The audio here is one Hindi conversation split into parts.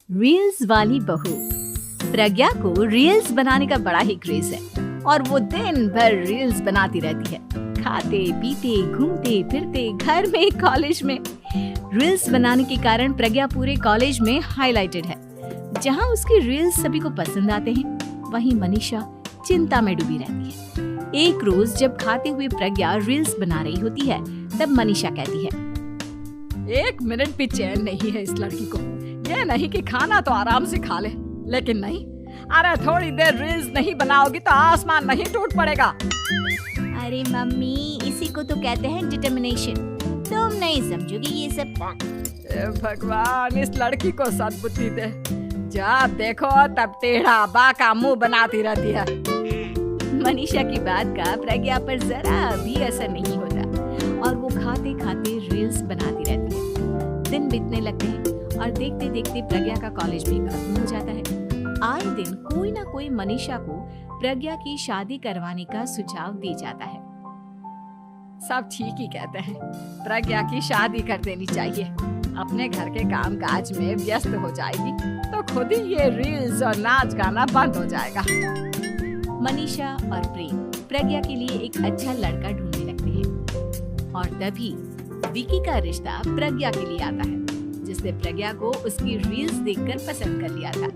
रील्स वाली बहू। प्रज्ञा को रील्स बनाने का बड़ा ही क्रेज है और वो दिन भर रील्स बनाती रहती है। खाते पीते घूमते फिरते घर में कॉलेज में रील्स बनाने के कारण प्रज्ञा पूरे कॉलेज में हाईलाइटेड है। जहां उसकी रील्स सभी को पसंद आते हैं, वहीं मनीषा चिंता में डूबी रहती है। एक रोज जब खाते हुए प्रज्ञा रील्स बना रही होती है, तब मनीषा कहती है, एक मिनट भी चैन नहीं है इस लड़की को। ये नहीं कि खाना तो आराम से खा ले, लेकिन नहीं, अरे थोड़ी देर रील्स नहीं बनाओगी तो आसमान नहीं टूट पड़ेगा। अरे मम्मी, इसी को तो कहते हैं डिटर्मिनेशन। तुम नहीं समझोगी ये सब। भगवान, इस लड़की को सद्बुद्धि दे। जब देखो तब टेढ़ा बाका मुंह बनाती रहती है। मनीषा की बात का प्रज्ञा पर जरा भी असर नहीं होता और वो खाते खाते रील्स बनाती रहती है। दिन बीतने लगते हैं और देखते देखते प्रज्ञा का कॉलेज भी खत्म हो जाता है। आए दिन कोई ना कोई मनीषा को प्रज्ञा की शादी करवाने का सुझाव दे जाता है। सब ठीक ही कहते हैं, प्रज्ञा की शादी कर देनी चाहिए। अपने घर के काम काज में व्यस्त हो जाएगी तो खुद ही ये रील्स और नाच गाना बंद हो जाएगा। मनीषा और प्रेम प्रज्ञा के लिए एक अच्छा लड़का ढूंढने लगते हैं और तभी विकी का रिश्ता प्रज्ञा के लिए आता है, जिसने प्रज्ञा को उसकी रील्स देखकर पसंद कर लिया था।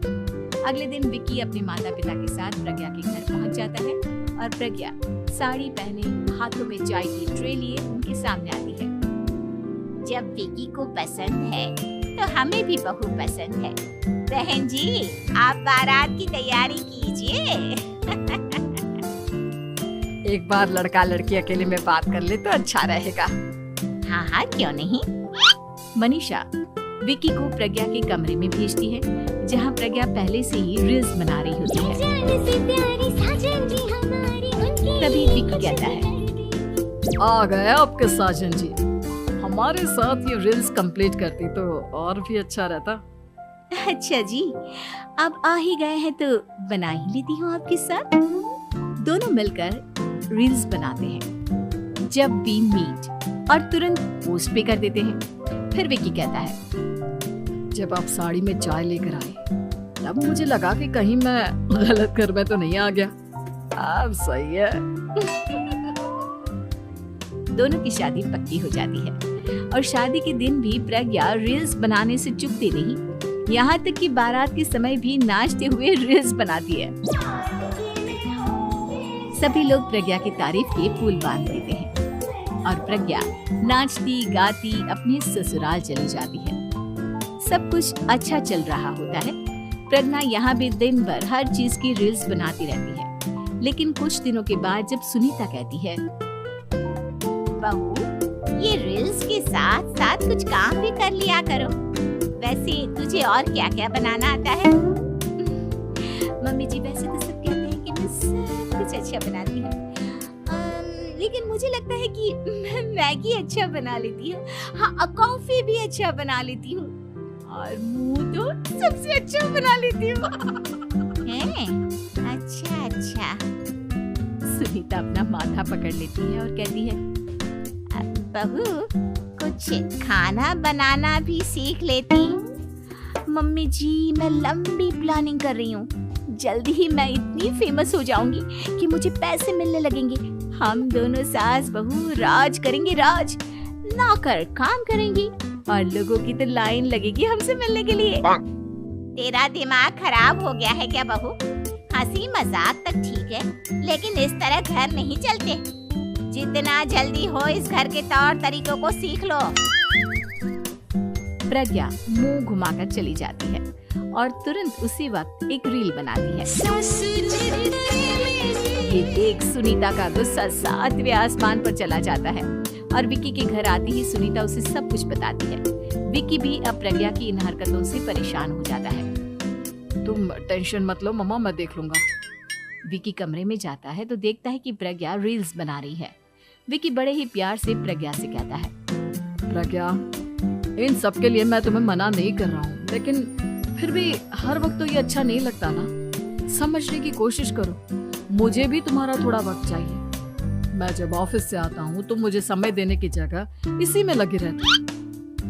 अगले दिन विकी अपने माता पिता के साथ प्रज्ञा के घर पहुंच जाता है और प्रज्ञा साड़ी पहने हाथों में चाय की ट्रे लिए उनके सामने आती है। जब विकी को पसंद है तो हमें भी बहू पसंद है। बहन जी, आप बारात की तैयारी कीजिए। एक बार लड़का लड़की अकेले में बात कर ले तो अच्छा रहेगा। हाँ हाँ, क्यों नहीं। मनीषा विकी को प्रज्ञा के कमरे में भेजती है, जहाँ प्रज्ञा पहले से ही रील्स बना रही होती है। तभी विकी कहता है, आ गए आपके साजन जी। हमारे साथ ये रील्स कंप्लीट करती तो और भी अच्छा रहता। अच्छा जी, अब आ ही गए हैं तो बना ही लेती हूँ आपके साथ। दोनों मिलकर रील्स बनाते हैं। जब वी मीट और तुरंत पोस्ट भी कर देते हैं। फिर विकी कहता है, जब आप साड़ी में चाय लेकर आए तब मुझे लगा कि कहीं मैं गलत घर में तो नहीं आ गया। अब सही है। दोनों की शादी पक्की हो जाती है और शादी के दिन भी प्रज्ञा रील्स बनाने से चूकती नहीं। यहाँ तक कि बारात के समय भी नाचते हुए रील्स बनाती है। सभी लोग प्रज्ञा की तारीफ के पुल बांध देते हैं और प्रज्ञा नाचती गाती अपने ससुराल चली जाती है। सब कुछ अच्छा चल रहा होता है। प्रज्ञा यहाँ भी दिन भर हर चीज की रील्स बनाती रहती है। लेकिन कुछ दिनों के बाद जब सुनीता कहती है, बहू, ये रील्स के साथ साथ कुछ काम भी कर लिया करो। वैसे तुझे और क्या क्या बनाना आता है? मम्मी जी, वैसे तो सब कहते हैं कि मैं सब कुछ अच्छा बनाती हूँ, लेकिन मुझे लगता है कि मैं मैगी अच्छा बना लेती हूँ। हाँ, कॉफी भी अच्छा बना लेती हूँ और मुंह तो सबसे अच्छा बना लेती हूँ। अच्छा अच्छा। सुनीता अपना माथा पकड़ लेती है और कहती है, बहू, कुछ खाना बनाना भी सीख लेती। मम्मी जी, मैं लंबी प्लानिंग कर रही हूँ। जल्दी ही मैं इतनी फेमस हो जाऊंगी कि मुझे पैसे मिलने लगेंगे। हम दोनों सास बहू राज करेंगे, राज। नौकर काम करेंगी और लोगों की तो लाइन लगेगी हमसे मिलने के लिए। तेरा दिमाग खराब हो गया है क्या बहू? हंसी मजाक तक ठीक है, लेकिन इस तरह घर नहीं चलते। जितना जल्दी हो इस घर के तौर तरीकों को सीख लो। प्रज्ञा मुंह घुमाकर चली जाती है और तुरंत उसी वक्त एक रील बनाती है। ये देख सुनीता का गुस्सा 7वें आसमान पर चला जाता है और विकी के घर आती ही सुनीता उसे सब कुछ बताती है। विकी भी अब प्रज्ञा की इन हरकतों से परेशान हो जाता है। तुम टेंशन मत लो मम्मा, मैं देख लूंगा। विकी कमरे में जाता है तो देखता है कि प्रज्ञा रील्स बना रही है। विकी बड़े ही प्यार से प्रज्ञा से कहता है, प्रज्ञा, इन सब के लिए मैं तुम्हें मना नहीं कर रहा हूँ, लेकिन फिर भी हर वक्त तो ये अच्छा नहीं लगता ना। समझने की कोशिश करो, मुझे भी तुम्हारा थोड़ा वक्त चाहिए। मैं जब ऑफिस से आता हूँ तो मुझे समय देने की जगह इसी में लगे रहती।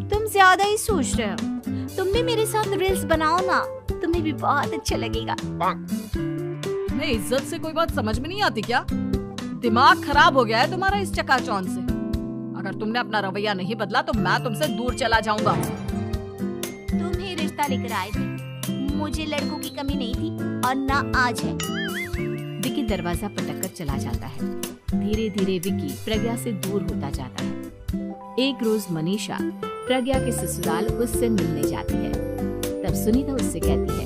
तुम ज्यादा ही सोच रहे हो। तुम भी मेरे साथ रील्स बनाओ ना, तुम्हें भी बहुत अच्छा लगेगा। तुम्हें इज्जत से कोई बात समझ में नहीं आती क्या? दिमाग खराब हो गया है तुम्हारा इस चकाचौंध से। अगर तुमने अपना रवैया नहीं बदला तो मैं तुमसे दूर चला जाऊंगा। तुम ही रिश्ता लेकर आए थे, मुझे लड़कों की कमी नहीं थी और ना आज है। विकी दरवाजा पटक कर चला जाता है। धीरे धीरे विकी प्रज्ञा से दूर होता जाता है। एक रोज मनीषा प्रज्ञा के ससुराल उससे मिलने जाती है। तब सुनीता उससे कहती है,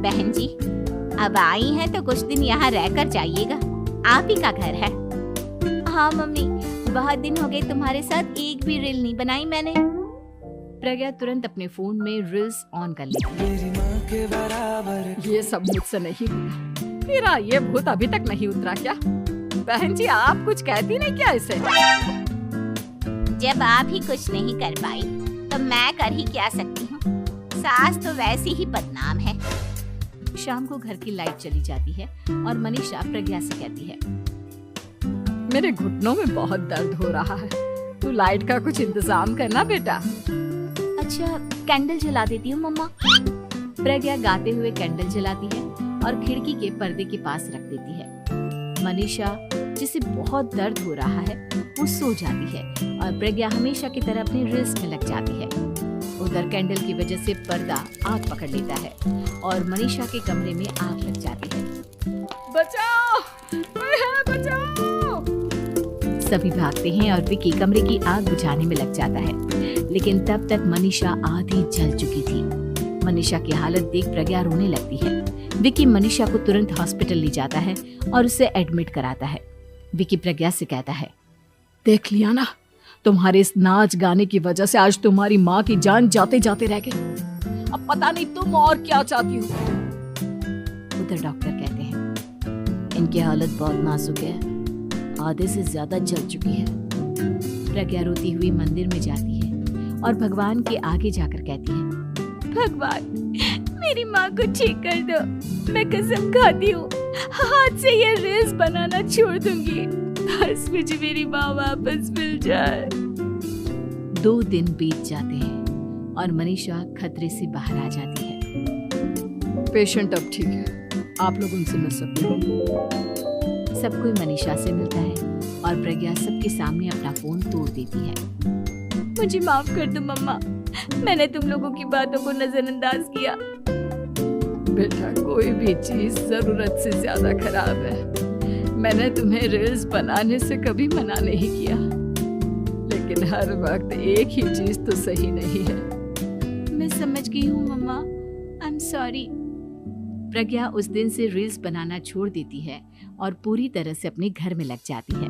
बहन जी अब आई हैं तो कुछ दिन यहाँ रहकर जाइएगा, आप ही का घर है। हाँ मम्मी, बहुत दिन हो गए तुम्हारे साथ एक भी रील नहीं बनाई मैंने। प्रज्ञा तुरंत अपने फोन में रील्स ऑन कर लेती है। ये सब मुझसे नहीं होगा। तेरा ये भूत अभी तक नहीं उतरा क्या? बहन जी आप कुछ कहती नहीं क्या इसे? जब आप ही कुछ नहीं कर पाई तो मैं कर ही क्या सकती हूँ। सास तो वैसी ही बदनाम है। शाम को घर की लाइट चली जाती है और मनीषा प्रज्ञा से कहती है, मेरे घुटनों में बहुत दर्द हो रहा है, तू लाइट का कुछ इंतजाम करना बेटा। अच्छा कैंडल जला देती हूँ मम्मा। प्रज्ञा गाते हुए कैंडल जलाती है और खिड़की के पर्दे के पास रख देती है। मनीषा जिसे बहुत दर्द हो रहा है वो सो जाती है और प्रज्ञा हमेशा की तरह अपनी रील्स में लग जाती है। उधर कैंडल की वजह से पर्दा आग पकड़ लेता है और मनीषा के कमरे में आग लग जाती है। बचाओ, कोई है, बचाओ। सभी भागते हैं और विकी कमरे की आग बुझाने में लग जाता है, लेकिन तब तक मनीषा आधी जल चुकी थी। मनीषा की हालत देख प्रज्ञा रोने लगती है। विकी मनीषा को तुरंत हॉस्पिटल ले जाता है और उसे एडमिट कराता है। विकी प्रज्ञा से कहता है, देख लिया ना, तुम्हारे इस नाच गाने की वजह से आज तुम्हारी माँ की जान जाते जाते रह गई। अब पता नहीं तुम और क्या चाहती हो। उधर डॉक्टर कहते हैं, इनकी हालत बहुत नाजुक है, आधे से ज्यादा जल चुकी है। प्रज्ञा रोती हुई मंदिर में जाती है और भगवान के आगे जाकर कहती है, भगवान मेरी माँ को ठीक कर दो, मैं कसम खाती हूँ हाथ से ये रील्स बनाना छोड़ दूंगी, बस मुझे मेरी माँ वापस मिल जाए। 2 दिन बीत जाते हैं और मनीषा खतरे से बाहर आ जाती है। पेशेंट अब ठीक है, आप लोग उनसे मिल सकते हो। सब कोई मनीषा से मिलता है और प्रज्ञा सबके सामने अपना फोन तोड़ देती है। मुझे माफ कर दो मम्मा, मैंने तुम लोगों की बातों को नजरअंदाज किया। बेटा कोई भी चीज जरूरत से ज्यादा खराब है। मैंने तुम्हें रील्स बनाने से कभी मना नहीं किया, लेकिन हर वक्त एक ही चीज तो सही नहीं है। मैं समझ गई हूँ मम्मा, आई एम सॉरी। प्रज्ञा उस दिन से रील्स बनाना छोड़ देती है और पूरी तरह से अपने घर में लग जाती है।